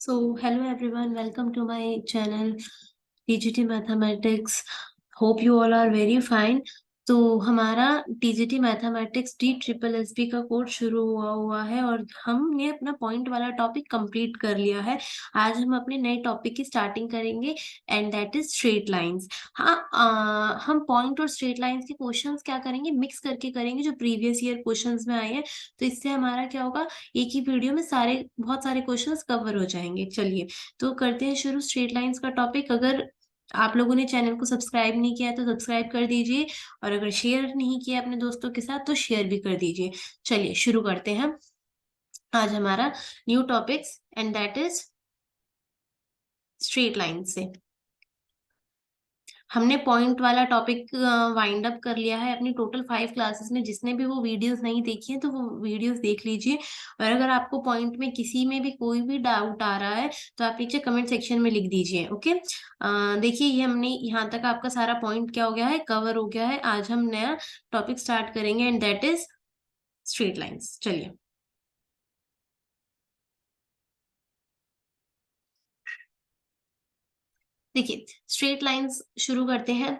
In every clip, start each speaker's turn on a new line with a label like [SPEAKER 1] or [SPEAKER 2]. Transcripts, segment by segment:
[SPEAKER 1] So, hello everyone, welcome to my channel TGT Mathematics. Hope you all are very fine. तो हमारा TGT mathematics DSSS का course शुरू हुआ है और हमने अपना पॉइंट वाला टॉपिक कंप्लीट कर लिया है। आज हम अपने नए टॉपिक की स्टार्टिंग करेंगे and that is straight lines. हाँ, हम पॉइंट और स्ट्रेट लाइंस के क्वेश्चंस क्या करेंगे, मिक्स करके करेंगे जो प्रीवियस ईयर क्वेश्चंस में आए हैं। तो इससे हमारा क्या होगा, एक ही वीडियो में बहुत सारे क्वेश्चंस कवर हो जाएंगे। चलिए तो करते हैं शुरू स्ट्रेट लाइंस का टॉपिक। अगर आप लोगों ने चैनल को सब्सक्राइब नहीं किया है तो सब्सक्राइब कर दीजिए, और अगर शेयर नहीं किया अपने दोस्तों के साथ तो शेयर भी कर दीजिए। चलिए शुरू करते हैं आज हमारा new topics and that is straight line से। हमने पॉइंट वाला टॉपिक वाइंड अप कर लिया है अपनी टोटल 5 क्लासेस में। जिसने भी वो वीडियोस नहीं देखी है तो वो वीडियोस देख लीजिए, और अगर आपको पॉइंट में किसी में भी कोई भी डाउट आ रहा है तो आप नीचे कमेंट सेक्शन में लिख दीजिए। ओके, देखिए ये हमने यहाँ तक आपका सारा पॉइंट क्या हो गया है, कवर हो गया है। आज हम नया टॉपिक स्टार्ट करेंगे and that is straight lines. चलिए देखिए स्ट्रेट लाइंस शुरू करते हैं।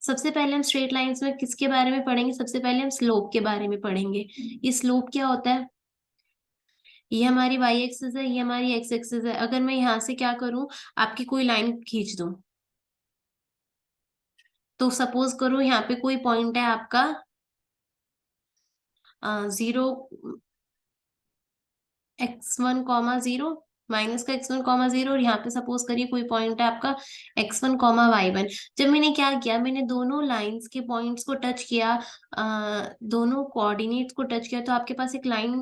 [SPEAKER 1] सबसे पहले हम स्ट्रेट लाइंस में किसके बारे में पढ़ेंगे, सबसे पहले हम स्लोप के बारे में पढ़ेंगे। ये स्लोप क्या होता है, ये हमारी वाई एक्सिस है, ये हमारी एक्स एक्सिस है। अगर मैं यहाँ से क्या करूं, आपकी कोई लाइन खींच दूं, तो सपोज करो यहाँ पे कोई पॉइंट है आपका 0 x1, 0 माइनस का x1, 0, और यहाँ पे सपोज करिए कोई पॉइंट है आपका x1, y1। जब मैंने क्या किया, मैंने दोनों लाइंस के पॉइंट्स को टच किया, दोनों कोऑर्डिनेट्स को टच किया, तो आपके पास एक लाइन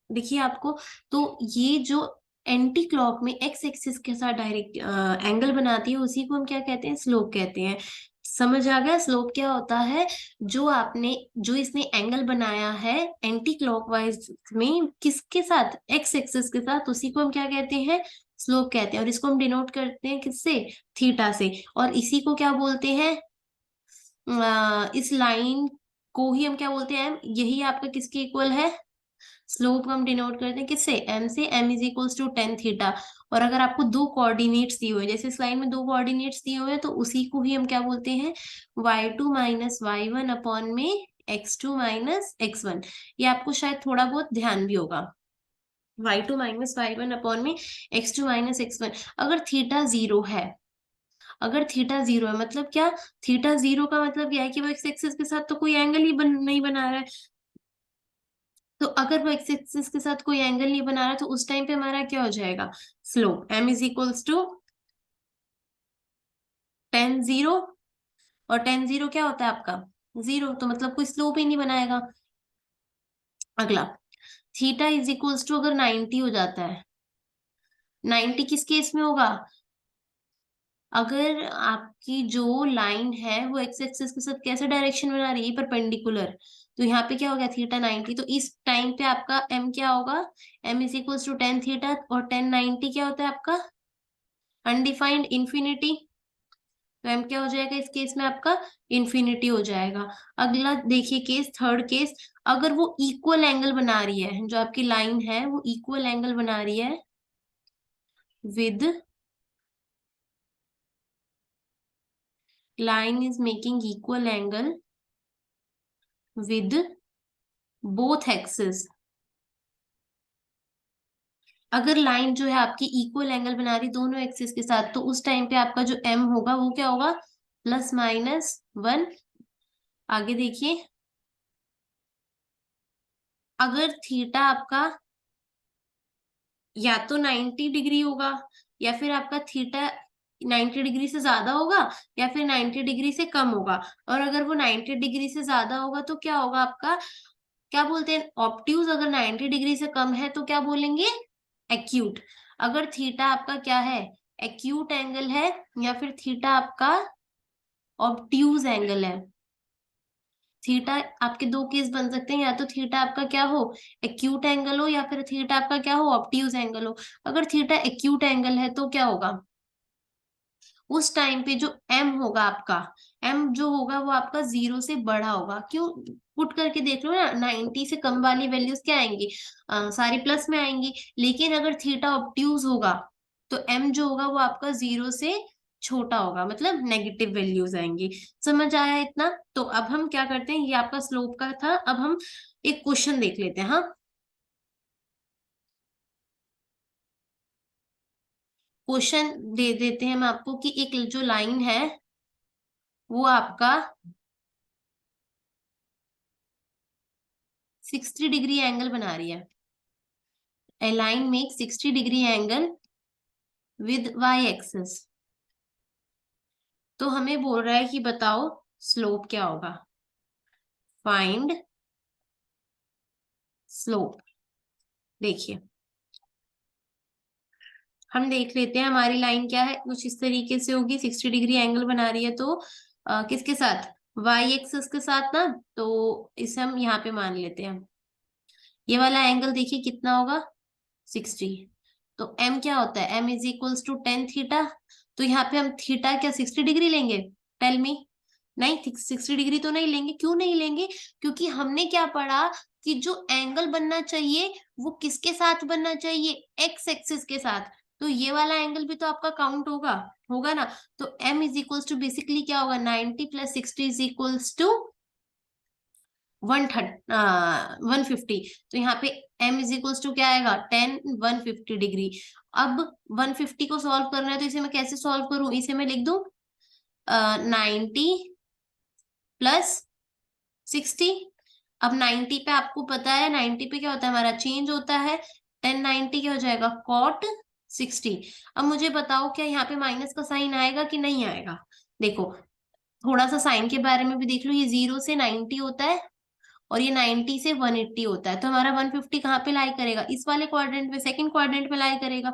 [SPEAKER 1] दिखिए आपको। तो ये जो एंटी क्लॉक में एक्स एक्सिस के साथ डायरेक्ट एंगल बनाती है, उसी को हम क्या कहते हैं, स्लोप कहते हैं। समझ आ गया स्लोप क्या होता है। जो इसने एंगल बनाया है एंटी क्लॉकवाइज में किसके साथ, एक्स एक्सिस के साथ, उसी को हम क्या कहते हैं, स्लोप कहते हैं। और इसको हम डिनोट करते हैं किससे, थीटा से। और इसी को क्या बोलते हैं, इस लाइन को ही हम क्या बोलते हैं, यही आपका किसके इक्वल है, स्लोप हम डिनोट करते हैं किससे, एम से। M is equals to tan theta. और अगर आपको दो कोऑर्डिनेट्स दिए हुए हैं, जैसे स्लाइड में दो कोऑर्डिनेट्स दिए हुए हैं, तो उसी को ही हम क्या बोलते हैं, y2 - y1 अपॉन में x2 - x1। ये आपको शायद थोड़ा बहुत ध्यान भी होगा, y2 - y1 अपॉन में x2 - x1। अगर थीटा जीरो है, अगर थीटा जीरो है मतलब क्या, थीटा जीरो का मतलब यह है कि वो एक्स एक्सिस के साथ तो कोई एंगल ही नहीं बना रहा है। तो अगर वो एक्स एक्सिस के साथ कोई एंगल नहीं बना रहा तो उस टाइम पे हमारा क्या हो जाएगा, slope m is equals to tan zero. और टेन जीरो क्या होता है आपका, जीरो, तो मतलब कोई स्लोप ही नहीं बनाएगा। अगला, थीटा इज इक्वल्स टू अगर 90 हो जाता है, 90 किस केस में होगा, अगर आपकी जो लाइन है वो एक्स एक्सिस के साथ कैसे डायरेक्शन बना रही है, परपेंडिकुलर। तो यहाँ पे क्या हो गया, थीटा 90। तो इस टाइम पे आपका एम क्या होगा, m is equals to tan theta. और टेन 90 क्या होता है आपका, अनडिफाइंड इंफिनिटी। तो एम क्या हो जाएगा इस केस में आपका, इंफिनिटी हो जाएगा। अगला देखिए केस, थर्ड केस, अगर वो इक्वल एंगल बना रही है, जो आपकी लाइन है वो इक्वल एंगल बना रही है with, line is making equal angle with both axis. अगर लाइन जो है आपकी इक्वल एंगल बना रही दोनों एक्सिस के साथ, तो उस टाइम पे आपका जो एम होगा वो क्या होगा, +-1। आगे देखिए, अगर थीटा आपका या तो 90 डिग्री होगा, या फिर आपका थीटा 90 डिग्री से ज्यादा होगा, या फिर 90 डिग्री से कम होगा। और अगर वो 90 डिग्री से ज्यादा होगा तो क्या होगा आपका, क्या बोलते हैं, ऑब्ट्यूज। अगर 90 डिग्री से कम है तो क्या बोलेंगे, एक्यूट। अगर थीटा आपका क्या है, एक्यूट एंगल है, या फिर थीटा आपका ऑब्ट्यूज एंगल है। थीटा आपके दो केस बन सकते हैं, या तो थीटा आपका क्या हो, एक्यूट एंगल हो, या फिर थीटा आपका क्या हो, ऑब्ट्यूज एंगल हो। अगर थीटा एक्यूट एंगल है तो क्या होगा, उस टाइम पे जो एम होगा आपका, एम जो होगा वो आपका 0 से बड़ा होगा। क्यों? पुट करके देख लो ना, 90 से कम वाली वैल्यूज क्या आएंगी, सारी प्लस में आएंगी। लेकिन अगर थीटा ऑब्ट्यूज होगा तो एम जो होगा वो आपका 0 से छोटा होगा, मतलब नेगेटिव वैल्यूज आएंगी। समझ आया इतना? तो अब हम क्या करते हैं, ये आपका स्लोप का था, अब हम एक क्वेश्चन देख लेते हैं। हाँ, क्वेश्चन दे देते हैं हम आपको कि एक जो लाइन है वो आपका 60 डिग्री एंगल बना रही है। A line makes 60-degree angle with y axis। तो हमें बोल रहा है कि बताओ स्लोप क्या होगा। Find slope. देखिए, हम देख लेते हैं हमारी लाइन क्या है, कुछ इस तरीके से होगी, 60 डिग्री एंगल बना रही है। तो किसके साथ, वाई एक्सिस के साथ ना। तो इसे हम यहाँ पे मान लेते हैं। ये वाला एंगल देखिए कितना होगा, 60। तो एम क्या होता है, m is equals to 10 theta. तो यहाँ पे हम थीटा क्या 60 डिग्री लेंगे, टेल मी। नहीं, 60 डिग्री तो नहीं लेंगे। क्यों नहीं लेंगे? क्योंकि हमने क्या पढ़ा कि जो एंगल बनना चाहिए वो किसके साथ बनना चाहिए, एक्स एक्सिस के साथ। तो ये वाला एंगल भी तो आपका काउंट होगा, होगा ना। तो m is equals to basically क्या होगा, 90 प्लस 60 इज इक्वल्स टू 150। तो यहाँ पे m इज इक्वल्स टू क्या आएगा, 10, 150 डिग्री। अब 150 को सॉल्व करना है तो इसे मैं कैसे सॉल्व करूं, इसे मैं लिख दूं 90 प्लस 60। अब 90 पे आपको पता है, 90 पे क्या होता है हमारा, चेंज होता है। 1090 क्या हो जाएगा, कॉट 60। अब मुझे बताओ क्या यहाँ पे माइनस का साइन आएगा कि नहीं आएगा। देखो, थोड़ा सा साइन के बारे में भी देख लो, ये 0 से 90 होता है और ये 90 से 180 होता है। तो हमारा 150 कहाँ पे लाई करेगा, इस वाले क्वाड्रेंट में, सेकंड क्वाड्रेंट में लाई करेगा।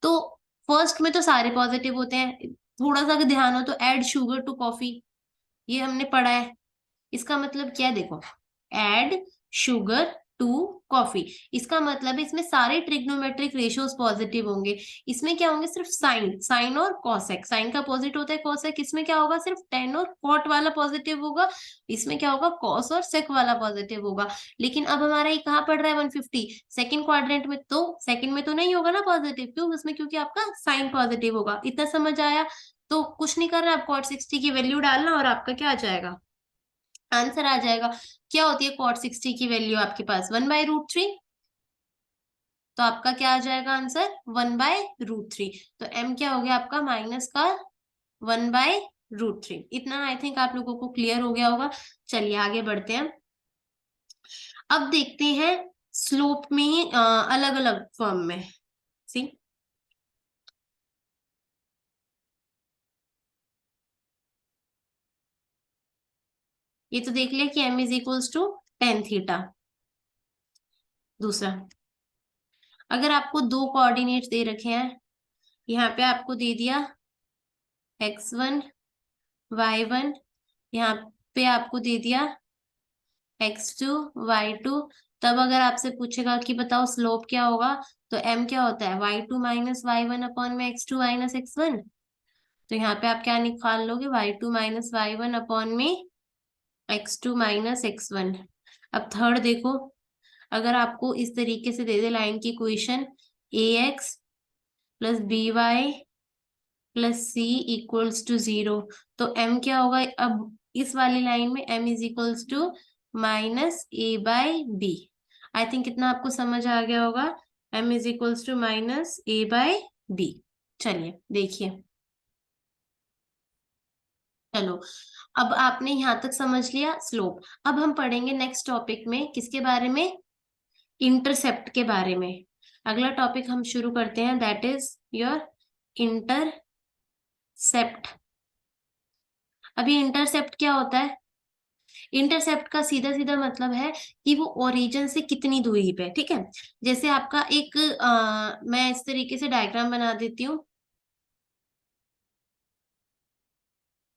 [SPEAKER 1] तो फर्स्ट में तो सारे पॉजिटिव होते हैं। थोड़ा सा अगर ध्यान हो तो ऐड शुगर टू कॉफी, ये हमने पढ़ा है। इसका मतलब क्या है, देखो, एड शुगर टू कॉफी, इसका मतलब है इसमें सारे ट्रिग्नोमेट्रिक रेशियोज पॉजिटिव होंगे। इसमें क्या होंगे, सिर्फ साइन, साइन और कॉसेक, साइन का अपोजिट होता है कॉसेक। इसमें क्या होगा, सिर्फ टेन और कॉट वाला पॉजिटिव होगा। इसमें क्या होगा, कॉस और सेक वाला पॉजिटिव होगा। लेकिन अब हमारा ये कहाँ पड़ रहा है, 150 सेकंड क्वाड्रेंट में। तो सेकंड में तो नहीं होगा ना पॉजिटिव, क्यों, उसमें क्योंकि आपका साइन पॉजिटिव होगा। इतना समझ आया? तो कुछ नहीं करना, आप कॉट 60 की वैल्यू डालना और आपका क्या आ जाएगा, आंसर आ जाएगा। क्या होती है कॉट 60 की वैल्यू आपके पास, 1/√3। तो आपका क्या आ जाएगा आंसर, 1/√3। तो m क्या हो गया आपका, माइनस का 1/√3। इतना आई थिंक आप लोगों को क्लियर हो गया होगा। चलिए आगे बढ़ते हैं। अब देखते हैं स्लोप में ही अलग अलग फॉर्म में। सी, ये तो देख लिया कि m is equals to 10 theta. दूसरा, अगर आपको दो कोऑर्डिनेट्स दे रखे हैं, यहाँ पे आपको दे दिया x1 y1, यहाँ पे आपको दे दिया x2 y2। तब अगर आपसे पूछेगा कि बताओ स्लोप क्या होगा, तो m क्या होता है, y2 माइनस y1 अपॉन में x2 माइनस x1। तो यहाँ पे आप क्या निकाल लोगे, y2 माइनस y1 अपॉन में x2 माइनस x1। अब थर्ड देखो, अगर आपको इस तरीके से दे दे लाइन की equation, ax plus b y plus c equals to 0। तो m क्या होगा, अब इस वाली लाइन में m is equals to minus a/b। I think इतना आपको समझ आ गया होगा, m is equals to minus a/b। चलिए देखिए, चलो, अब आपने यहां तक समझ लिया स्लोप। अब हम पढ़ेंगे नेक्स्ट टॉपिक में किसके बारे में, इंटरसेप्ट के बारे में। अगला टॉपिक हम शुरू करते हैं, दैट इज योर इंटरसेप्ट। अभी इंटरसेप्ट क्या होता है, इंटरसेप्ट का सीधा सीधा मतलब है कि वो ओरिजिन से कितनी दूरी पे है, ठीक है। जैसे आपका एक मैं इस तरीके से डायग्राम बना देती हूँ।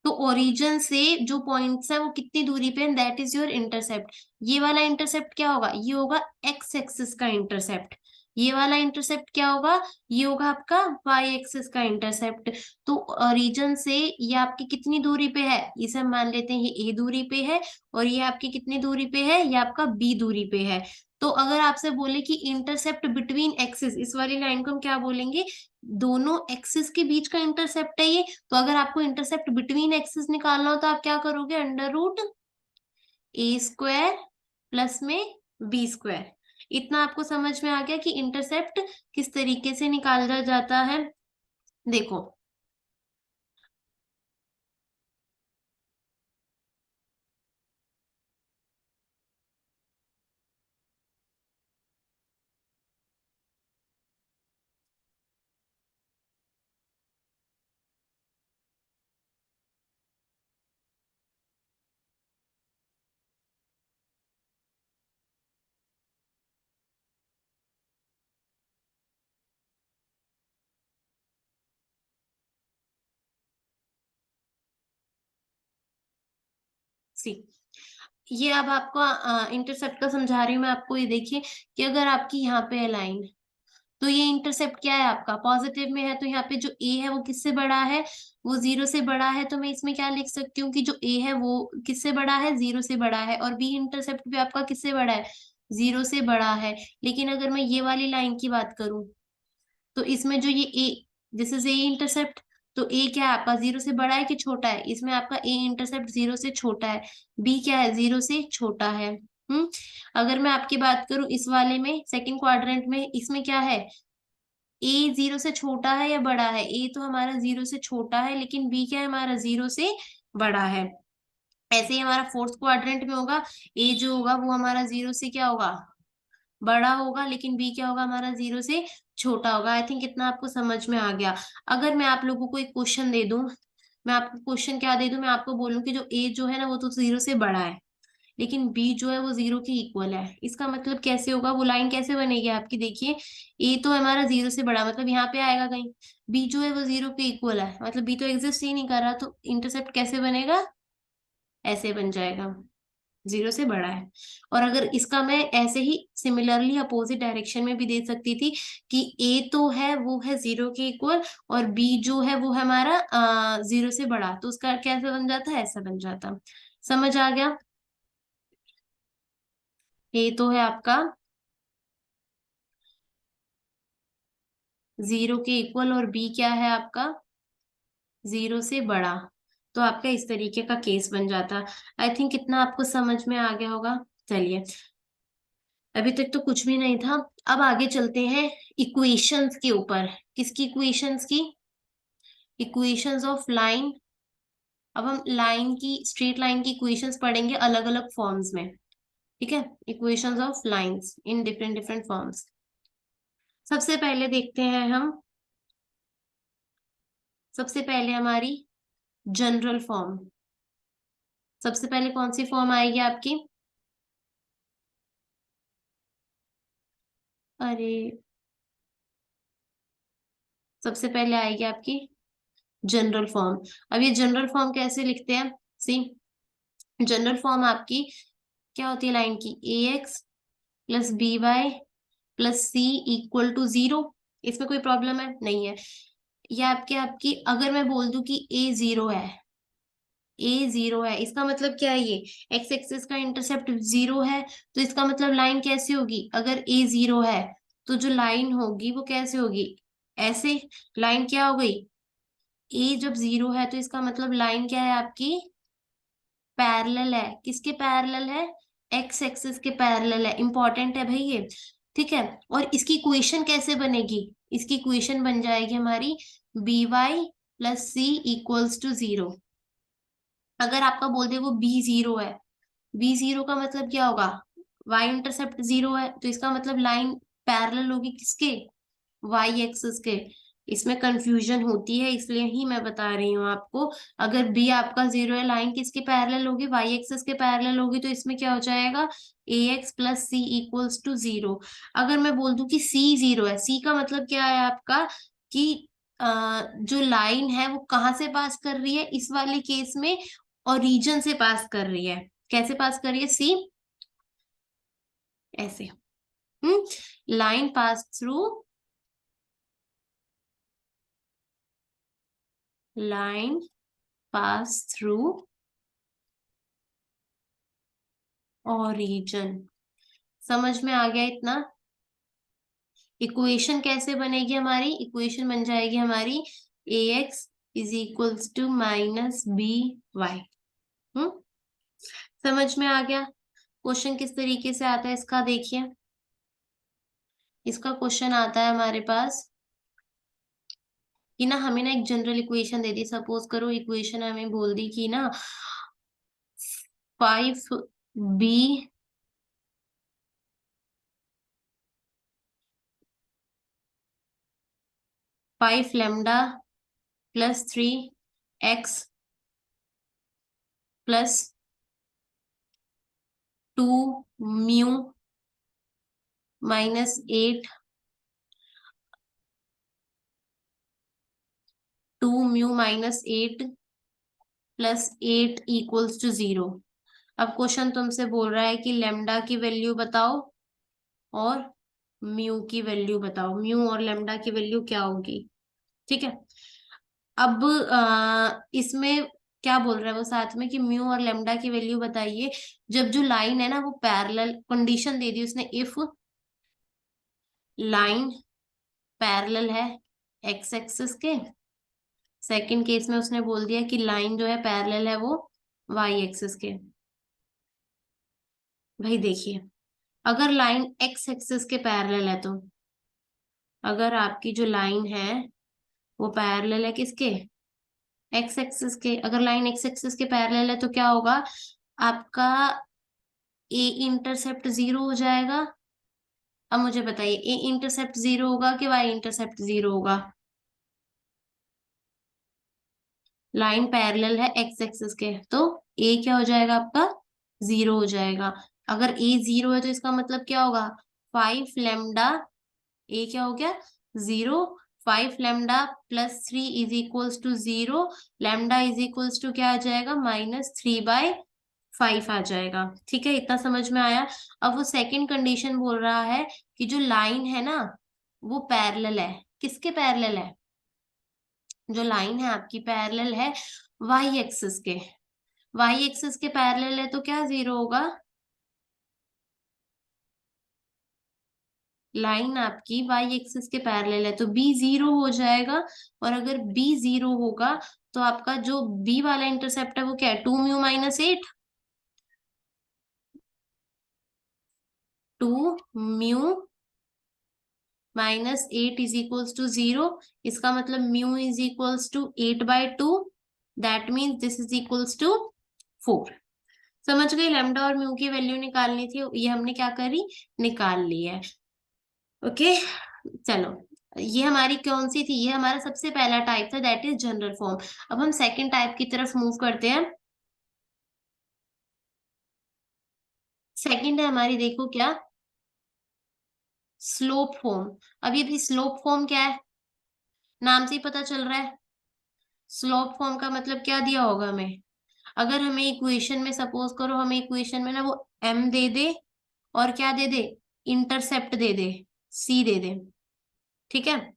[SPEAKER 1] तो ओरिजिन से जो पॉइंट्स है वो कितनी दूरी पे है, दैट इज योर इंटरसेप्ट। ये वाला इंटरसेप्ट क्या होगा, ये होगा एक्स एक्सिस का इंटरसेप्ट। ये वाला इंटरसेप्ट क्या होगा, ये होगा आपका वाई एक्सिस का इंटरसेप्ट। तो रीजन से ये आपकी कितनी दूरी पे है, इसे हम मान लेते हैं ये ए दूरी पे है, और ये आपकी कितनी दूरी पे है, ये आपका बी दूरी पे है। तो अगर आपसे बोले कि इंटरसेप्ट बिटवीन एक्सिस, इस वाली लाइन को हम क्या बोलेंगे, दोनों एक्सिस के बीच का इंटरसेप्ट है ये। तो अगर आपको इंटरसेप्ट बिटवीन एक्सिस निकालना हो तो आप क्या करोगे, अंडर रूट ए स्क्वायर प्लस में बी स्क्वायर। इतना आपको समझ में आ गया कि इंटरसेप्ट किस तरीके से निकाला जाता है। देखो, सी, ये अब आपको इंटरसेप्ट का समझा रही हूँ मैं आपको। ये देखिए कि अगर आपकी यहाँ पे है लाइन, तो ये इंटरसेप्ट क्या है आपका, पॉजिटिव में है, तो यहाँ पे जो ए है वो किससे बड़ा है, वो जीरो से बड़ा है। तो मैं इसमें क्या लिख सकती हूँ कि जो ए है वो किससे बड़ा है, जीरो से बड़ा है, और बी इंटरसेप्ट भी आपका किससे बड़ा है, जीरो से बड़ा है। लेकिन अगर मैं ये वाली लाइन की बात करूं, तो इसमें जो ये ए, दिस इज ए इंटरसेप्ट, तो ए क्या है आपका, जीरो से बड़ा है कि छोटा है, इसमें आपका ए इंटरसेप्ट जीरो से छोटा है, बी क्या है, जीरो से छोटा है। हम्म। अगर मैं आपकी बात करूं इस वाले में, सेकंड क्वाड्रेंट में, इसमें क्या है, ए जीरो से छोटा है या बड़ा है, ए तो हमारा जीरो से छोटा है, लेकिन बी क्या है हमारा, जीरो से बड़ा है। ऐसे ही हमारा फोर्थ क्वाड्रेंट में होगा, ए जो होगा वो हमारा जीरो से क्या होगा, बड़ा होगा, लेकिन बी क्या होगा हमारा, जीरो से छोटा होगा। आई थिंक इतना आपको समझ में आ गया। अगर मैं आप लोगों को एक क्वेश्चन दे दूं, मैं आपको क्वेश्चन क्या दे दूं, मैं आपको बोलूं कि जो ए जो है ना वो तो जीरो से बड़ा है, लेकिन बी जो है वो जीरो के इक्वल है, इसका मतलब कैसे होगा, वो लाइन कैसे बनेगी आपकी, देखिए ए तो हमारा जीरो से बड़ा, मतलब यहाँ पे आएगा कहीं, बी जो है वो जीरो के इक्वल है, मतलब बी तो एग्जिस्ट ही नहीं कर रहा, तो इंटरसेप्ट कैसे बनेगा, ऐसे बन जाएगा, जीरो से बड़ा है। और अगर इसका मैं ऐसे ही सिमिलरली अपोजिट डायरेक्शन में भी दे सकती थी कि ए तो है वो है जीरो के इक्वल, और बी जो है वो है हमारा जीरो से बड़ा, तो उसका कैसे बन जाता है, ऐसा बन जाता। समझ आ गया, ए तो है आपका जीरो के इक्वल, और बी क्या है आपका, जीरो से बड़ा, तो आपका इस तरीके का केस बन जाता। आई थिंक इतना आपको समझ में आ गया होगा। चलिए, अभी तक तो कुछ भी नहीं था, अब आगे चलते हैं इक्वेशंस के ऊपर। किसकी इक्वेशंस की, इक्वेशंस ऑफ लाइन। अब हम लाइन की, स्ट्रेट लाइन की इक्वेशंस पढ़ेंगे अलग अलग फॉर्म्स में, ठीक है, equations of lines in different different forms. सबसे पहले देखते हैं हम, सबसे पहले हमारी जनरल फॉर्म। सबसे पहले कौन सी फॉर्म आएगी आपकी, अरे सबसे पहले आएगी आपकी जनरल फॉर्म। अब ये जनरल फॉर्म कैसे लिखते हैं, सी, जनरल फॉर्म आपकी क्या होती है लाइन की, a x plus b y plus c equal to zero. इसमें कोई प्रॉब्लम है, नहीं है। ये आपके आपकी अगर मैं बोल दूं कि ए जीरो है, ए जीरो है, इसका मतलब क्या है, ये एक्स एक्सिस का इंटरसेप्ट जीरो है, तो इसका मतलब लाइन कैसी होगी, अगर ए जीरो है तो जो लाइन होगी वो कैसे होगी, ऐसे। लाइन क्या हो गई, ए जब जीरो है तो इसका मतलब लाइन क्या है आपकी, पैरेलल है, किसके पैरेलल है, एक्स एक्सिस के पैरेलल है, इंपॉर्टेंट है भाई ये, ठीक है। और इसकी इक्वेशन कैसे बनेगी, इसकी इक्वेशन बन जाएगी हमारी b y plus c equals to zero. अगर आपका बोल दे वो बी जीरो है, बी जीरो का मतलब क्या होगा, वाई इंटरसेप्ट जीरो है, तो इसका मतलब लाइन पैरेलल होगी किसके, वाई एक्सिस के। इसमें कंफ्यूजन होती है, इसलिए ही मैं बता रही हूँ आपको। अगर बी आपका जीरो है, लाइन किसके पैरेलल होगी, वाई एक्सिस के पैरेलल होगी, तो इसमें क्या हो जाएगा, a x plus c equals to zero. अगर मैं बोल दूं कि सी जीरो है, सी का मतलब क्या है आपका, कि जो लाइन है वो कहाँ से पास कर रही है इस वाले केस में, ओरिजिन से पास कर रही है। कैसे पास कर रही है, सी, ऐसे, line pass through, line pass through origin. समझ में आ गया इतना? इक्वेशन कैसे बनेगी हमारी? इक्वेशन बन जाएगी हमारी a x is equals to minus b y. हम्म, समझ में आ गया? क्वेश्चन किस तरीके से आता है इसका देखिए। इसका क्वेश्चन आता है हमारे पास कि ना हमें ना एक जनरल इक्वेशन दे दी। सपोज करो इक्वेशन हमें बोल दी कि ना 5b 5 lambda plus 3x plus 2 mu -8 2 mu -8 +8 equals to 0। अब क्वेश्चन तुमसे बोल रहा है कि लेमडा की वैल्यू बताओ और म्यू की वैल्यू बताओ। म्यू और लेमडा की वैल्यू क्या होगी? ठीक है। अब इसमें क्या बोल रहा है वो साथ में कि म्यू और लेमडा की वैल्यू बताइए जब जो लाइन है ना वो पैरेलल। कंडीशन दे दी उसने, इफ लाइन पैरेलल है एक्स एक्सिस के। सेकंड केस में उसने बोल दिया कि लाइन जो है पैरेलल है वो वाई एक्सिस के। भाई देखिए, अगर लाइन एक्स एक्सिस के पैरेलल है तो अगर आपकी जो लाइन है वो पैरेलल है किसके? एक्स एक्सिस के। अगर लाइन एक्स एक्सिस के पैरेलल है तो क्या होगा आपका? ए इंटरसेप्ट 0 हो जाएगा। अब मुझे बताइए ए इंटरसेप्ट 0 होगा कि वाई इंटरसेप्ट 0 होगा? लाइन पैरेलल है एक्स एक्सिस के तो ए क्या हो जाएगा आपका? 0 हो जाएगा। अगर ए 0 है तो इसका मतलब क्या होगा? 5 लैम्डा, ए क्या हो गया? 0। 5 lambda +3 is equals to 0। Lambda is equals to क्या आ जाएगा? -3/5 आ जाएगा। ठीक है, इतना समझ में आया? अब वो सेकंड कंडीशन बोल रहा है कि जो लाइन है ना वो पैरेलल है। किसके पैरेलल है? जो लाइन है आपकी पैरेलल है वाई एक्सिस के। वाई एक्सिस के पैरेलल है तो क्या 0 होगा? लाइन आपकी वाई एक्सिस के पैरेलल है तो बी 0 हो जाएगा। और अगर बी 0 होगा तो आपका जो बी वाला इंटरसेप्ट है वो क्या है? 2 mu -8। 2 mu -8 is equals to 0। इसका मतलब mu is equals to 8/2। That means this is equals to 4। समझ गई? लैम्डा और म्यू की वैल्यू निकालनी थी, ये हमने क्या करी? निकाल ली है। ओके, चलो। ये हमारी कौन सी थी? ये हमारा सबसे पहला टाइप था, दैट इज जनरल फॉर्म। अब हम सेकंड टाइप की तरफ मूव करते हैं। सेकंड है हमारी, देखो क्या, स्लोप फॉर्म। अब ये भी स्लोप फॉर्म क्या है? नाम से ही पता चल रहा है। स्लोप फॉर्म का मतलब क्या दिया होगा हमें? अगर हमें इक्वेशन में, सपोज करो हमें इक्वेशन में ना वो m दे दे और क्या दे दे? इंटरसेप्ट दे दे, c दे दे। ठीक है,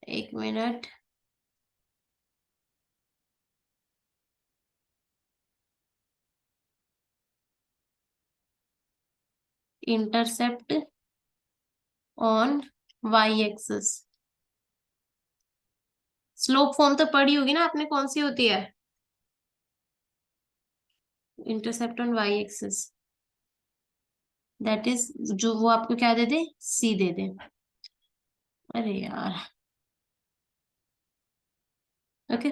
[SPEAKER 1] एक minute. Intercept on y axis. Slope form तो पढ़ी होगी ना आपने, कौन सी होती है? Intercept on y axis, that is जो वो आपको क्या दे दे? सी दे दे। अरे यार, ओके।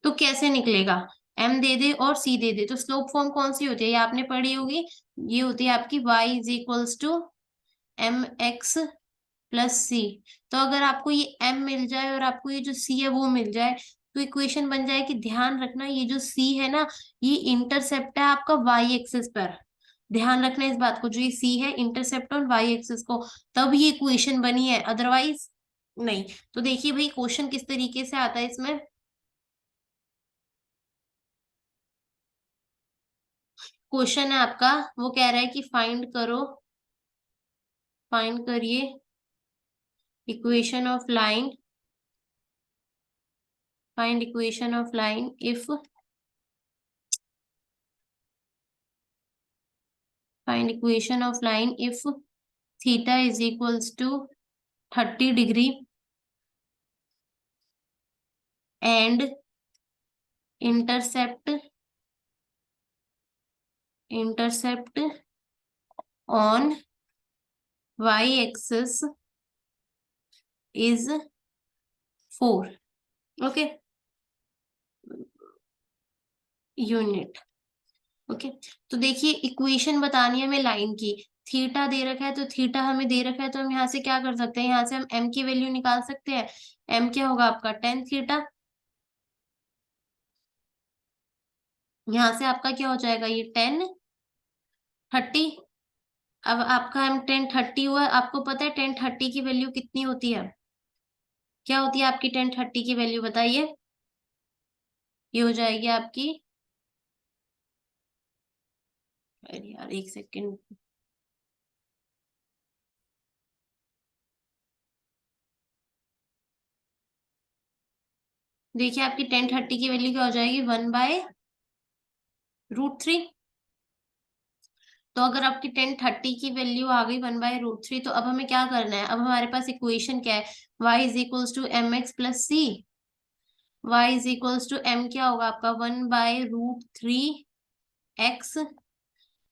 [SPEAKER 1] तो कैसे निकलेगा? एम दे दे और सी दे दे तो स्लोप फॉर्म कौन सी होती है? ये आपने पढ़ी होगी। ये होती है आपकी y is equals to mx + c। तो अगर आपको ये m मिल जाए और आपको ये जो c है वो मिल जाए तो इक्वेशन बन जाए कि ध्यान रखना ये जो c है ना ये इंटरसेप्ट है आपका y एक्सिस पर। ध्यान रखना इस बात को, जो ये c है इंटरसेप्ट ऑन y एक्सिस को, तब ये इक्वेशन बनी है, अदरवाइज नहीं। तो देखिए भाई क्वेश्चन किस तरीके से आता है इसमें। क्वेश्चन है आपका, वो कह रहा है कि फाइंड करो फाइंड करिए equation of line, find equation of line if, find equation of line if theta is equals to 30 degree and intercept, intercept on y axis is 4, okay, unit. Okay, तो देखिए इक्वेशन बतानी है हमें line की, theta दे रखा है तो theta हमें दे रखा है, तो हम यहाँ से क्या कर सकते हैं, यहाँ से हम m की वैल्यू निकाल सकते हैं। m क्या होगा आपका टेन थीटा, यहाँ से आपका क्या हो जाएगा ये 10 30। अब आपका m 10 30 हुआ, आपको पता है 10 30 की वैल्यू कितनी होती है, क्या होती है आपकी 10 30 की वैल्यू बताइए, ये हो जाएगी आपकी, अरे यार एक सेकेंड, देखिए आपकी 10 30 की वैल्यू क्या हो जाएगी 1/√3। तो अगर आपकी 10 30 की वैल्यू आ गई 1/√3, तो अब हमें क्या करना है, अब हमारे पास इक्वेशन क्या है, y is equals to m x plus c, y is equals to m क्या होगा आपका 1/√3 x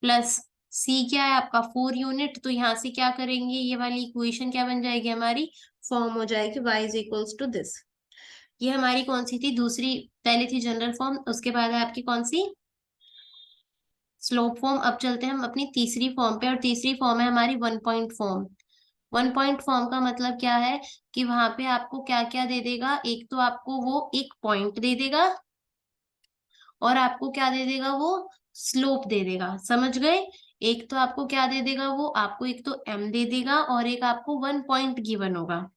[SPEAKER 1] प्लस सी क्या है आपका 4 यूनिट, तो यहाँ से क्या करेंगे, ये वाली इक्वेशन क्या बन जाएगी हमारी, फॉर्म हो जाएगी y is equals to this. ये हमारी कौन सी थी, दूसरी, पहले थी जनरल फॉर्म, उसके बाद है आपकी कौन सी, स्लोप फॉर्म। अब चलते हैं हम अपनी तीसरी फॉर्म पे, और तीसरी फॉर्म है हमारी 1 पॉइंट फॉर्म। 1 पॉइंट फॉर्म का मतलब क्या है कि वहां पे आपको क्या क्या दे देगा, एक तो आपको वो एक पॉइंट दे देगा, और आपको क्या दे देगा वो स्लोप दे देगा, समझ गए। एक तो आपको क्या दे देगा वो, आपको एक तो m दे देगा, और एक आपको 1 पॉइंट गिवन होगा।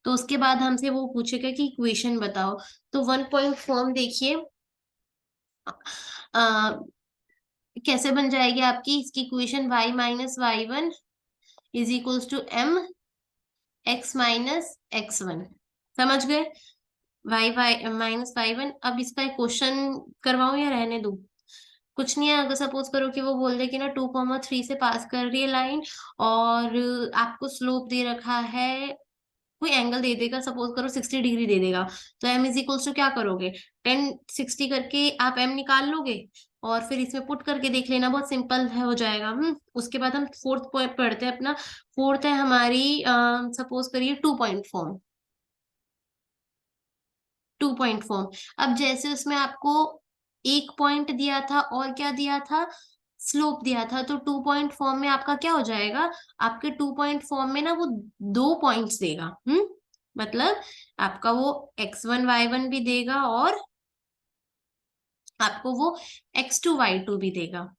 [SPEAKER 1] तो उसके बाद हमसे वो पूछेगा कि इक्वेशन बताओ। तो 1 पॉइंट फॉर्म देखिए आ, कैसे बन जाएगी आपकी, इसकी equation y-y1 is equals to m(x-x1), समझ गए, y-y-1। अब इसका एक क्वेश्चन करवाऊं या रहने दूं, कुछ नहीं है, अगर सपोज करो कि वो बोल दे कि ना 2,3 से पास कर रही है लाइन, और आपको स्लोप दे रखा है, कोई एंगल दे देगा, सपोज करो 60 डिग्री दे देगा, तो m इज इक्वल्स टू क्या करोगे, 10 60 करके आप m निकाल लोगे, और फिर इसमें पुट करके देख लेना, बहुत सिंपल है, हो जाएगा। उसके बाद हम फोर्थ पॉइंट पढ़ते हैं अपना। फोर्थ है हमारी, सपोज करिए 2 पॉइंट फॉर्म, 2 पॉइंट फॉर्म। अब जैसे उसमें आपको एक पॉइंट दिया था और क्या दिया था, स्लोप दिया था, तो 2 पॉइंट फॉर्म में आपका क्या हो जाएगा, आपके 2 पॉइंट फॉर्म में ना वो दो पॉइंट्स देगा, मतलब आपका वो x1 y1 भी देगा, और आपको वो x2 y2 भी देगा।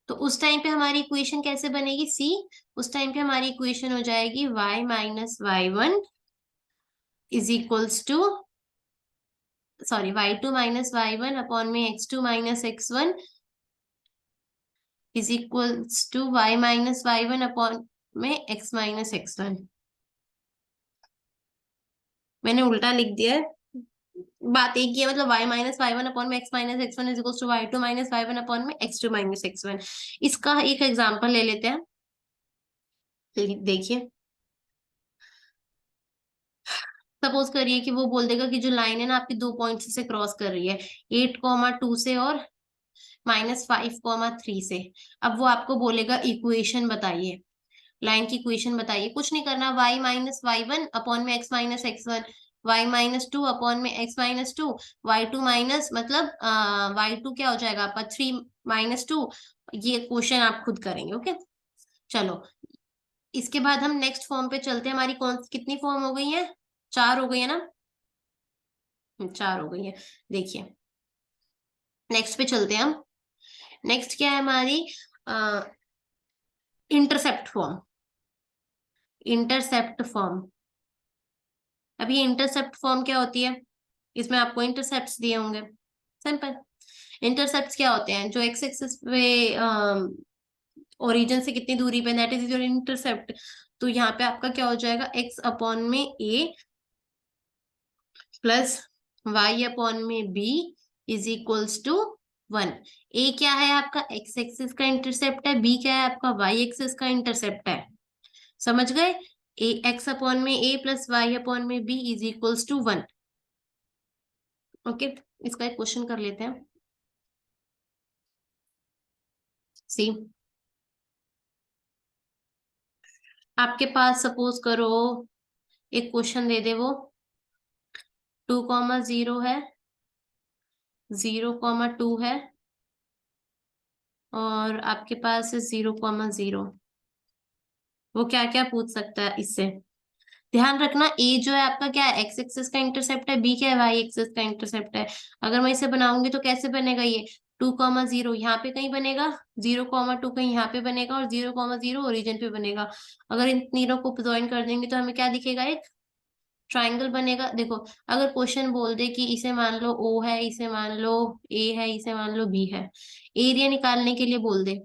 [SPEAKER 1] तो उस टाइम पे हमारी इक्वेशन कैसे बनेगी, सी, उस टाइम पे हमारी इक्वेशन हो जाएगी y-y1 is equals to, sorry y2-y1 upon में x2-x1 is equals to y-y1 upon में x-x1। मैंने उल्टा लिख दिया है, बात एक ही है, मतलब y-y1 अपॉन में x-x1 is equals to y2-y1 upon में x2-x1। इसका एक एग्जांपल ले लेते हैं, देखिए सपोज करिए कि वो बोल देगा कि जो लाइन है ना आपकी दो पॉइंट से क्रॉस कर रही है, 8,2 से और -5,3 से। अब वो आपको बोलेगा इक्वेशन बताइए, लाइन की इक्वेशन बताइए, कुछ नहीं करना, y-y1 अपॉन में x-x1, y-2 अपॉन में x-2, y2 माइनस मतलब y2 क्या हो जाएगा आपका 3-2, ये क्वेश्चन आप खुद करेंगे, ओके। चलो, इसके बाद हम नेक्स्ट फॉर्म पे चलते हैं, हमारी कौन कितनी फॉर्म हो गई है, 4 हो गई है ना, 4 हो गई है। देखिए नेक्स्ट पे चलते हैं हम, नेक्स्ट क्या है हमारी, इंटरसेप्ट फॉर्म, इंटरसेप्ट फॉर्म। अब ये इंटरसेप्ट फॉर्म क्या होती है, इसमें आपको इंटरसेप्ट्स दिए होंगे, सिंपल। इंटरसेप्ट्स क्या होते हैं, जो एक्स एक्सिस पे ओरिजिन से कितनी दूरी पे, दैट इज योर इंटरसेप्ट। तो यहाँ पे आपका क्या हो जाएगा, एक्स अपॉन में ए प्लस वाई अपॉन में बी इज इक्वल्स टू 1। ए क्या है आपका, एक्स एक्सिस का इंटरसेप्ट है, बी क्या है आपका, वाई एक्सिस का इंटरसेप्ट है। समझ गए, ए एक्स अपॉन में ए प्लस वाई अपॉन में b is equals to 1। Okay, इसका एक क्वेश्चन कर लेते हैं। सी, आपके पास सपोज करो एक क्वेश्चन दे दे, वो 2,0 है, 0,2 है, और आपके पास है 0,0। वो क्या क्या पूछ सकता है इससे। ध्यान रखना, ए जो है आपका क्या है, एक्स एक्सिस का इंटरसेप्ट है, बी क्या है, वाई एक्सिस का इंटरसेप्ट है। अगर मैं इसे बनाऊंगी तो कैसे बनेगा ये, 2,0 यहाँ पे कहीं बनेगा, 0,2 कहीं यहाँ पे बनेगा, और 0,0 ओरिजिन पे बनेगा। अगर इन तीनों को ज्वाइन कर देंगे तो हमें क्या दिखेगा, एक ट्राइंगल बनेगा। देखो, अगर क्वेश्चन बोल दे कि इसे मान लो ओ है, इसे मान लो ए है, इसे मान लो बी है, एरिया निकालने के लिए बोल दे,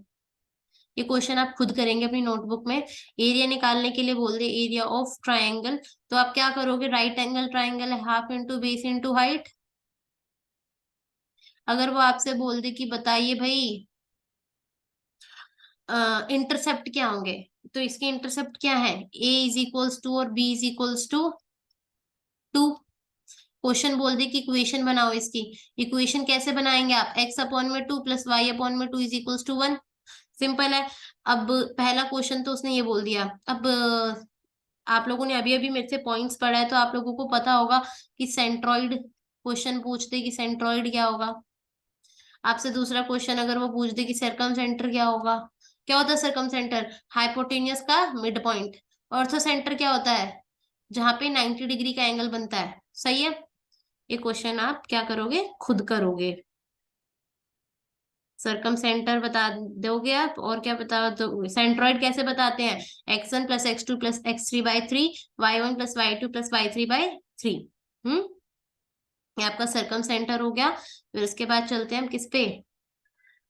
[SPEAKER 1] ये क्वेश्चन आप खुद करेंगे अपनी नोटबुक में, एरिया निकालने के लिए बोल दे, एरिया ऑफ ट्राइंगल, तो आप क्या करोगे, राइट एंगल ट्राइंगल है, half into base into height. अगर वो आपसे बोल दे कि बताइए भाई इंटरसेप्ट क्या होंगे, तो इसके इंटरसेप्ट क्या है, ए इज इक्वल्स टू और b is equals to 2। Question बोल दे कि इक्वेशन बनाओ इसकी, इक्वेशन कैसे बनाएंगे आप, एक्स अपॉन में 2 प्लस वाई अपॉन में 2 इज इक्वल्स टू 1। सिंपल है। अब पहला क्वेश्चन तो उसने ये बोल दिया। अब आप लोगों ने अभी अभी मेरे से पॉइंट्स पढ़ा है, तो आप लोगों को पता होगा कि सेंट्रॉइड, क्वेश्चन पूछते कि सेंट्रॉइड क्या होगा। आपसे दूसरा क्वेश्चन अगर वो पूछ दे कि सरकम सेंटर क्या होगा, क्या होता है सरकम सेंटर, हाइपोटेन्यूस का मिड पॉइंट। ऑर्थो सेंटर क्या होता है, जहां पे 90 डिग्री का एंगल बनता है। सही है, ये क्वेश्चन आप क्या करोगे, खुद करोगे। सरकम सेंटर बता दोगे आप, और क्या बता दो, सेंट्रॉइड कैसे बताते हैं, x1 plus x2 plus x3/3, y1 plus y2 plus y3/3। हम्म, ये आपका सरकम सेंटर हो गया। फिर उसके बाद चलते हैं हम किस पे,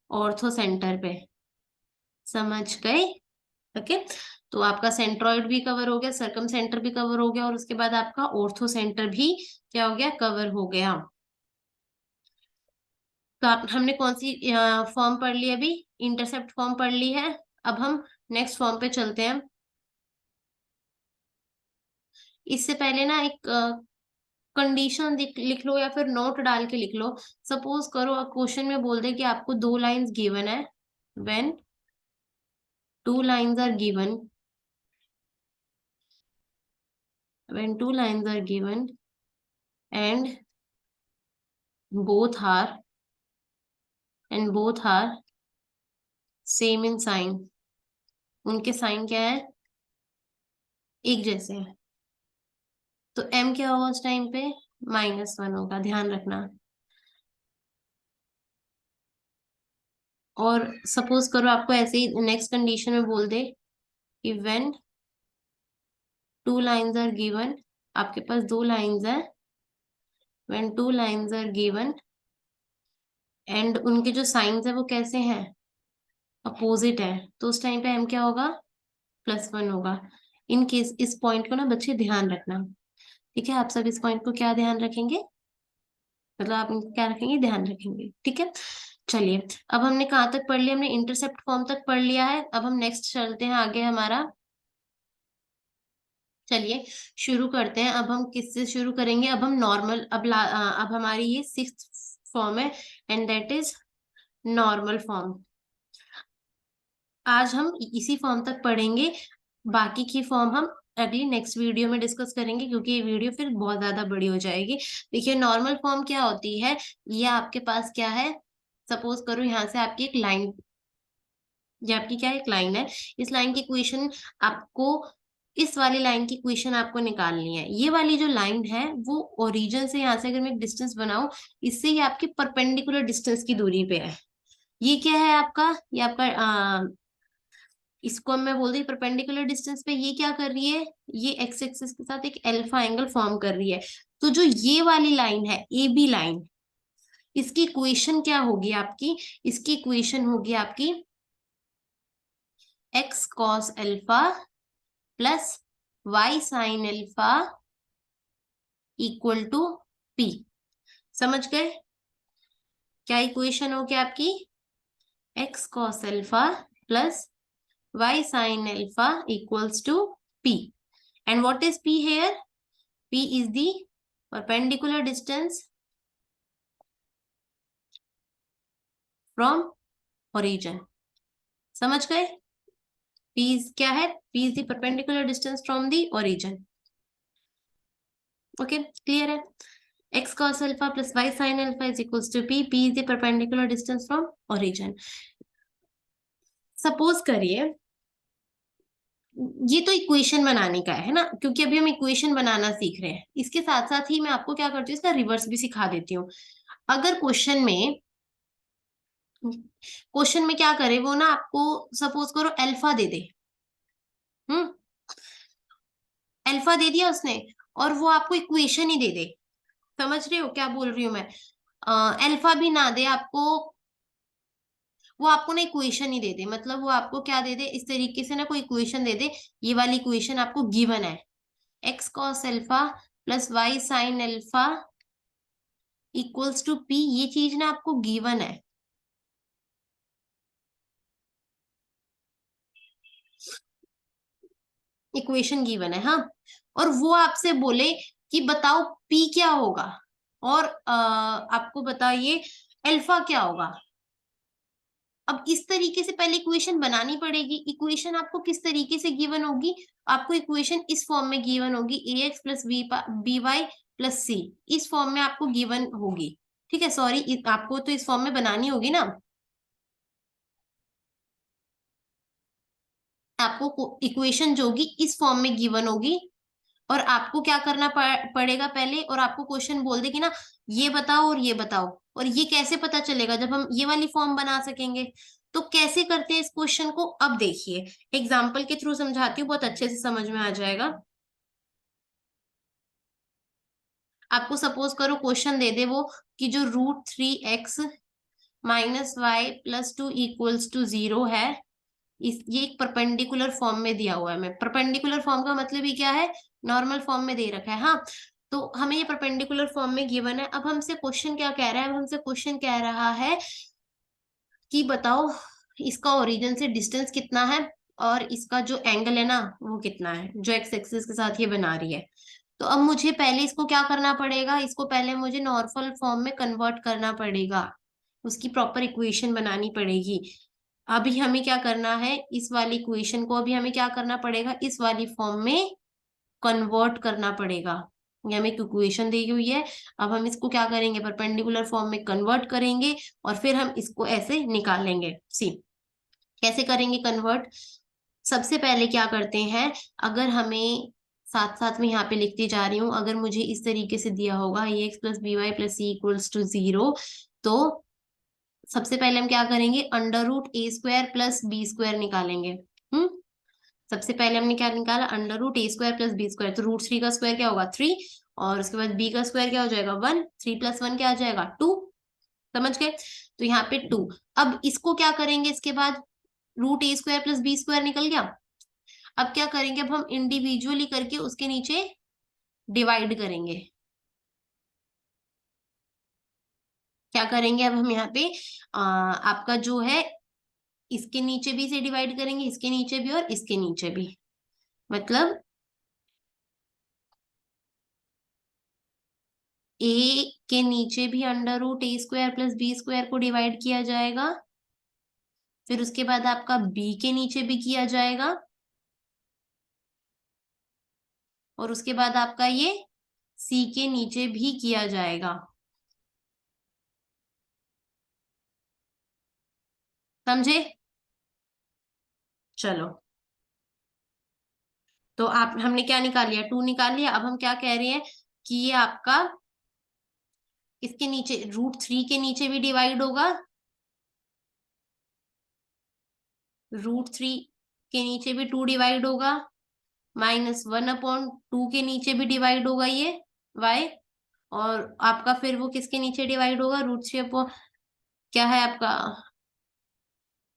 [SPEAKER 1] ऑर्थो सेंटर पे। समझ गए, ओके। तो आपका सेंट्रॉइड भी कवर हो गया, सरकम सेंटर भी कवर हो गया, और उसके बाद आपका ऑर्थो सेंटर भी क्या हो गया, कवर हो गया। तो आप, हमने कौन सी फॉर्म पढ़ ली अभी, इंटरसेप्ट फॉर्म पढ़ ली है। अब हम नेक्स्ट फॉर्म पे चलते हैं। इससे पहले ना एक कंडीशन लिख लो, या फिर नोट डाल के लिख लो। सपोज करो क्वेश्चन में बोल दे कि आपको दो लाइंस गिवन है, when two lines are given, when two lines are given and both are both are same in sign. उनके साइन क्या है, एक जैसे हैं। तो m क्या होगा उस टाइम पे, -1 होगा, ध्यान रखना। और सपोज करो आपको ऐसे ही नेक्स्ट कंडीशन में बोल दे कि when two lines are given, आपके पास दो लाइंस हैं, when two lines are given and उनके जो साइंस है वो कैसे हैं, अपोजिट है, तो उस टाइम पे m क्या होगा, +1 होगा। इन केस इस पॉइंट को ना बच्चे ध्यान रखना, ठीक है। आप सब इस पॉइंट को क्या ध्यान रखेंगे, मतलब आप इनको क्या रखेंगे, ध्यान रखेंगे, ठीक है। चलिए, अब हमने कहाँ तक पढ़ लिया, हमने इंटरसेप्ट फॉर्म तक पढ़ लिया है। अब हम नेक्स्ट चलते हैं आगे हमारा। चलिए शुरू करते हैं। अब हम किससे शुरू करेंगे, अब हम नॉर्मल, अब हमारी ये 6th फॉर्म है, and that is normal form. आज हम इसी फॉर्म तक पढ़ेंगे, बाकी की फॉर्म हम अगली नेक्स्ट वीडियो में डिस्कस करेंगे, क्योंकि ये वीडियो फिर बहुत ज्यादा बड़ी हो जाएगी। देखिए, नॉर्मल फॉर्म क्या होती है, ये आपके पास क्या है, सपोज करो यहाँ से आपकी एक लाइन, ये आपकी क्या एक लाइन है, इस लाइन की इक्वेशन आपको, इस वाली लाइन की इक्वेशन आपको निकालनी है। ये वाली जो लाइन है वो ओरिजिन से, यहाँ से अगर मैं एक डिस्टेंस बनाऊं, इससे ये आपकी परपेंडिकुलर डिस्टेंस की दूरी पे है। ये क्या है आपका, ये आपका इसको मैं बोल रही परपेंडिकुलर डिस्टेंस पे, ये क्या कर रही है, ये एक्स एक्सिस के साथ एक अल्फा एंगल फॉर्म कर रही है। तो जो ये वाली लाइन है, ए बी लाइन, इसकी इक्वेशन क्या होगी आपकी, इसकी इक्वेशन होगी आपकी x cos alpha plus y sine alpha equal to p. समझ गए? क्या इक्वेशन हो गया आपकी? X cos alpha plus y sine alpha equals to p. And what is p here? P is the perpendicular distance from origin. समझ गए? P क्या है? P is the perpendicular distance from the origin. Okay, clear है? x cos alpha plus y sin alpha is equals to p. P is the perpendicular distance from origin. Suppose करिए ये तो equation बनाने का है ना, क्योंकि अभी हम इक्वेशन बनाना सीख रहे हैं। इसके साथ साथ ही मैं आपको क्या करती हूँ, इसका रिवर्स भी सिखा देती हूँ। अगर क्वेश्चन में क्या करे वो ना, आपको सपोज करो अल्फा दे दे। हम्म, अल्फा दे दिया उसने, और वो आपको इक्वेशन ही दे दे। समझ रहे हो क्या बोल रही हूँ मैं? अल्फा भी ना दे आपको, वो आपको ना इक्वेशन ही दे दे, मतलब वो आपको क्या दे दे, इस तरीके से ना कोई इक्वेशन दे दे। ये वाली इक्वेशन आपको गिवन है, x cos alpha plus y sine alpha equals to p. ये चीज ना आपको गिवन है। इक्वेशन गिवन है, हाँ। और वो आपसे बोले कि बताओ पी क्या होगा, और आपको बताइए अल्फा क्या होगा। अब इस तरीके से पहले इक्वेशन बनानी पड़ेगी। इक्वेशन आपको किस तरीके से गिवन होगी? आपको इक्वेशन इस फॉर्म में गिवन होगी, a x plus b y plus c. इस फॉर्म में आपको गिवन होगी। ठीक है, सॉरी, आपको तो इस फॉर्म में बनानी होगी ना। आपको इक्वेशन जो होगी इस फॉर्म में गिवन होगी, और आपको क्या करना पड़ेगा पहले, और आपको क्वेश्चन बोल दे कि ना ये बताओ और ये बताओ। और ये कैसे पता चलेगा? जब हम ये वाली फॉर्म बना सकेंगे। तो कैसे करते हैं इस क्वेश्चन को, अब देखिए एग्जाम्पल के थ्रू समझाती हूँ, बहुत अच्छे से समझ में आ जाएगा। आपको सपोज करो क्वेश्चन दे दे वो, कि जो √3x minus y plus two equals to 0 है। ये एक परपेंडिकुलर फॉर्म में दिया हुआ है। मैं परपेंडिकुलर फॉर्म का मतलब ही क्या है, नॉर्मल फॉर्म में दे रखा है, हाँ। तो हमें ये परपेंडिकुलर फॉर्म में गिवन है। अब हमसे क्वेश्चन क्या कह रहा है? अब हमसे क्वेश्चन कह रहा है कि बताओ इसका ओरिजिन से डिस्टेंस कितना है, और इसका जो एंगल है ना वो कितना है, जो एक्स एक्सिस के साथ ये बना रही है। तो अब मुझे पहले इसको क्या करना पड़ेगा, इसको पहले मुझे नॉर्मल फॉर्म में कन्वर्ट करना पड़ेगा, उसकी प्रॉपर इक्वेशन बनानी पड़ेगी। अभी हमें क्या करना है, इस वाली इक्वेशन को अभी हमें क्या करना पड़ेगा, इस वाली फॉर्म में कन्वर्ट करना पड़ेगा। ये हमें इक्वेशन दी हुई है, अब हम इसको क्या करेंगे, परपेंडिकुलर फॉर्म में कन्वर्ट करेंगे, और फिर हम इसको ऐसे निकालेंगे। सी कैसे करेंगे कन्वर्ट? सबसे पहले क्या करते हैं, अगर हमें साथ साथ में यहाँ पे लिखती जा रही हूँ, अगर मुझे इस तरीके से दिया होगा a x plus b y plus c equals to 0, तो सबसे पहले हम क्या करेंगे, √a² प्लस b² निकालेंगे। हम्म, सबसे पहले हमने क्या निकाला, √a² प्लस b²। तो √3 का स्क्वायर क्या होगा, 3। और उसके बाद b का स्क्वायर क्या हो जाएगा, 1। 3 + 1 क्या आ जाएगा, 2। समझ गए? तो यहाँ पे 2। अब इसको क्या करेंगे, इसके बाद √a² प्लस b² निकल गया। अब क्या करेंगे, अब हम इंडिविजुअली करके उसके नीचे डिवाइड करेंगे। क्या करेंगे अब हम यहाँ पे, आपका जो है इसके नीचे भी से डिवाइड करेंगे, इसके नीचे भी और इसके नीचे भी। मतलब ए के नीचे भी √a² प्लस b² को डिवाइड किया जाएगा। फिर उसके बाद आपका बी के नीचे भी किया जाएगा, और उसके बाद आपका ये सी के नीचे भी किया जाएगा। समझे? चलो, तो आप हमने क्या निकाल लिया, 2 निकाल लिया। अब हम क्या कह रहे हैं कि ये आपका इसके नीचे √3 के नीचे भी डिवाइड होगा, √3 के नीचे भी 2 डिवाइड होगा, -1/2 के नीचे भी डिवाइड होगा ये y। और आपका फिर वो किसके नीचे डिवाइड होगा, √3 अपॉन क्या है आपका,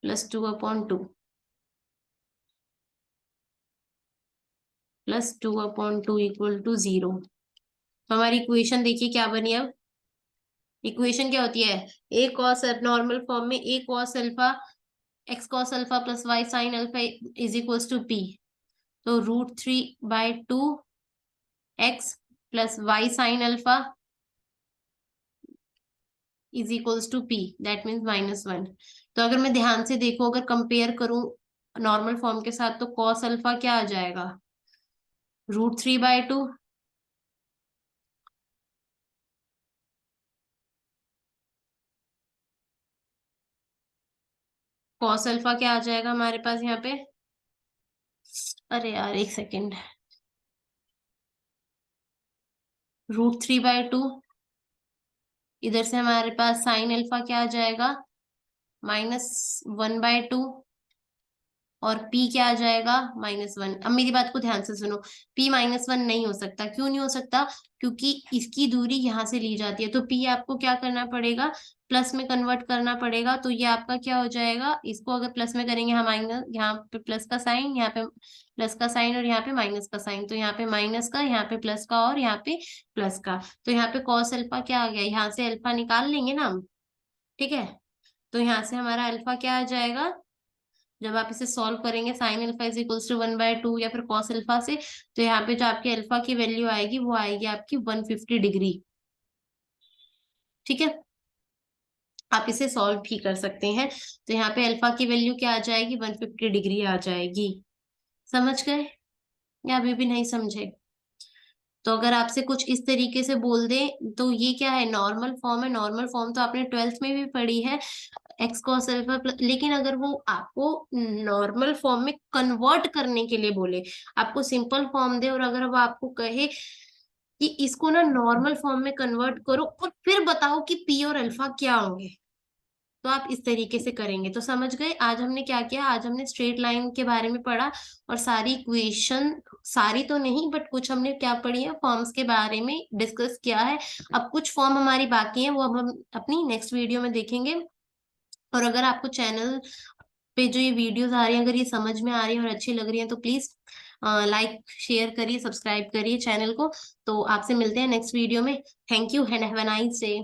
[SPEAKER 1] +2/2। Plus 2/2 equal to 0। तो हमारी इक्वेशन देखिए क्या बनी अब। इक्वेशन क्या होती है, ए कॉस नॉर्मल फॉर्म में a cos alpha x cos alpha plus y sine alpha is equals to p. तो √3/2 x plus y sine alpha is equals to p, that means -1। तो अगर मैं ध्यान से देखूं, अगर कंपेयर करूं नॉर्मल फॉर्म के साथ, तो कॉस अल्फा क्या आ जाएगा, √3/2। कॉस अल्फा क्या आ जाएगा हमारे पास यहाँ पे, अरे यार एक सेकेंड, √3/2। इधर से हमारे पास साइन अल्फा क्या आ जाएगा, -1/2। और p क्या आ जाएगा, -1। अब मेरी बात को ध्यान से सुनो, p -1 नहीं हो सकता। क्यों नहीं हो सकता, क्योंकि इसकी दूरी यहाँ से ली जाती है, तो p आपको क्या करना पड़ेगा, प्लस में कन्वर्ट करना पड़ेगा। तो ये आपका क्या हो जाएगा, इसको अगर प्लस में करेंगे, हम माइनस, यहाँ पे प्लस का साइन, यहाँ पे प्लस का साइन और यहाँ पे माइनस का साइन, तो यहाँ पे माइनस का, यहाँ पे प्लस का और यहाँ पे प्लस का। तो यहाँ पे कॉस अल्फा क्या आ गया, यहाँ से अल्फा निकाल लेंगे ना हम, ठीक है। तो यहाँ से हमारा अल्फा क्या आ जाएगा, जब आप इसे सॉल्व करेंगे sine alpha is equals to 1/2 या फिर कॉस अल्फा से, तो यहाँ पे जो आपकी अल्फा की वैल्यू आएगी वो आएगी आपकी 150 डिग्री। ठीक है, आप इसे सॉल्व भी कर सकते हैं। तो यहाँ पे अल्फा की वैल्यू क्या आ जाएगी, 150 डिग्री आ जाएगी। समझ गए या अभी भी नहीं समझे। तो अगर आपसे कुछ इस तरीके से बोल दे, तो ये क्या है, नॉर्मल फॉर्म है। नॉर्मल फॉर्म तो आपने 12th में भी पढ़ी है, एक्स कॉस अल्फा प्लस, लेकिन अगर वो आपको नॉर्मल फॉर्म में कन्वर्ट करने के लिए बोले, आपको सिंपल फॉर्म दे और अगर वो आपको कहे कि इसको ना नॉर्मल फॉर्म में कन्वर्ट करो और फिर बताओ कि पी और अल्फा क्या होंगे, तो आप इस तरीके से करेंगे। तो समझ गए आज हमने क्या किया, आज हमने स्ट्रेट लाइन के बारे में पढ़ा और सारी इक्वेशन, सारी तो नहीं बट कुछ हमने क्या पढ़ी है, फॉर्म्स के बारे में डिस्कस किया है। अब कुछ फॉर्म हमारी बाकी है, वो अब हम अपनी नेक्स्ट वीडियो में देखेंगे। और अगर आपको चैनल पे जो ये वीडियोस आ रही है, अगर ये समझ में आ रही है और अच्छी लग रही है, तो प्लीज लाइक शेयर करिए, सब्सक्राइब करिए चैनल को। तो आपसे मिलते हैं नेक्स्ट वीडियो में। Thank you and have a nice day.